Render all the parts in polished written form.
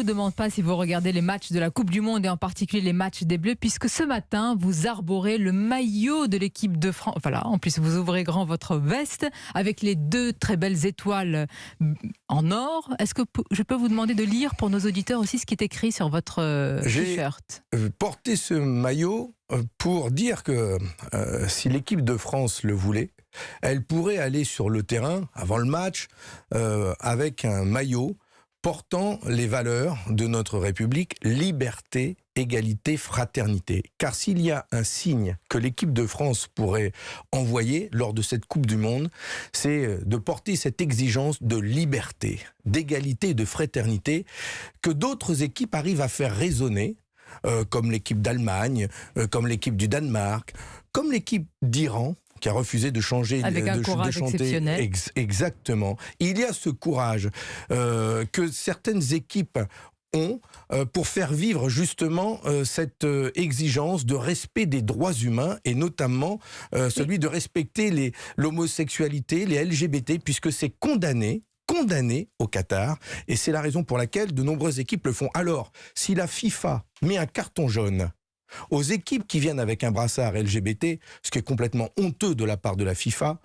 vous demande pas si vous regardez les matchs de la Coupe du Monde et en particulier les matchs des Bleus, puisque ce matin, vous arborez le maillot de l'équipe de France. Voilà, en plus, vous ouvrez grand votre veste avec les deux très belles étoiles en or. Est-ce que je peux vous demander de lire pour nos auditeurs aussi ce qui est écrit sur votre t-shirt ? J'ai porté ce maillot pour dire que si l'équipe de France le voulait, elle pourrait aller sur le terrain avant le match avec un maillot portant les valeurs de notre République, liberté, égalité, fraternité. Car s'il y a un signe que l'équipe de France pourrait envoyer lors de cette Coupe du Monde, c'est de porter cette exigence de liberté, d'égalité et de fraternité que d'autres équipes arrivent à faire résonner, comme l'équipe d'Allemagne, comme l'équipe du Danemark, comme l'équipe d'Iran, qui a refusé de changer, avec un courage exceptionnel. Exactement. Il y a ce courage que certaines équipes ont pour faire vivre justement cette exigence de respect des droits humains et notamment celui de respecter l'homosexualité, les LGBT, puisque c'est condamné au Qatar, et c'est la raison pour laquelle de nombreuses équipes le font. Alors, si la FIFA met un carton jaune aux équipes qui viennent avec un brassard LGBT, ce qui est complètement honteux de la part de la FIFA,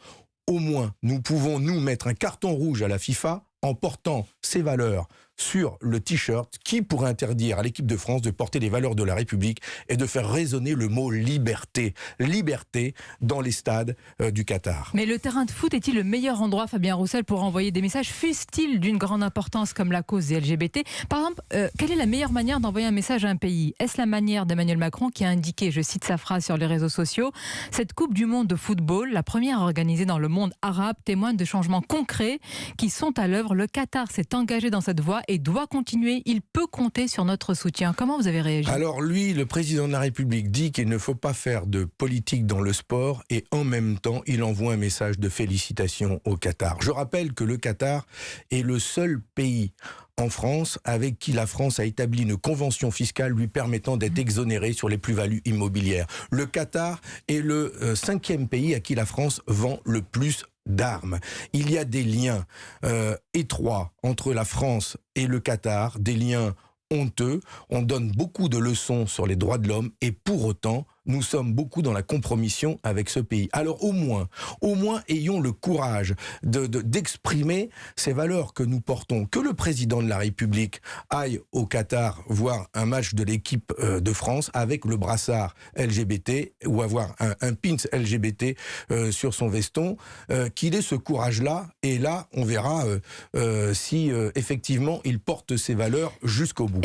au moins nous pouvons nous mettre un carton rouge à la FIFA en portant ces valeurs sur le t-shirt, qui pourrait interdire à l'équipe de France de porter les valeurs de la République et de faire résonner le mot liberté. Liberté dans les stades du Qatar. Mais le terrain de foot est-il le meilleur endroit, Fabien Roussel, pour envoyer des messages, fussent-ils d'une grande importance comme la cause des LGBT ? Par exemple, quelle est la meilleure manière d'envoyer un message à un pays ? Est-ce la manière d'Emmanuel Macron qui a indiqué, je cite sa phrase sur les réseaux sociaux, « Cette Coupe du Monde de football, la première organisée dans le monde arabe, témoigne de changements concrets qui sont à l'œuvre. Le Qatar s'est engagé dans cette voie et doit continuer. Il peut compter sur notre soutien. » Comment vous avez réagi ? Alors lui, le président de la République dit qu'il ne faut pas faire de politique dans le sport et en même temps, il envoie un message de félicitations au Qatar. Je rappelle que le Qatar est le seul pays en France avec qui la France a établi une convention fiscale lui permettant d'être exonéré sur les plus-values immobilières. Le Qatar est le 5e pays à qui la France vend le plus d'armes. Il y a des liens étroits entre la France et le Qatar, des liens honteux. On donne beaucoup de leçons sur les droits de l'homme et pour autant, nous sommes beaucoup dans la compromission avec ce pays. Alors au moins ayons le courage d'exprimer ces valeurs que nous portons. Que le président de la République aille au Qatar voir un match de l'équipe de France avec le brassard LGBT ou avoir un pins LGBT sur son veston, qu'il ait ce courage-là, et là on verra si effectivement il porte ces valeurs jusqu'au bout.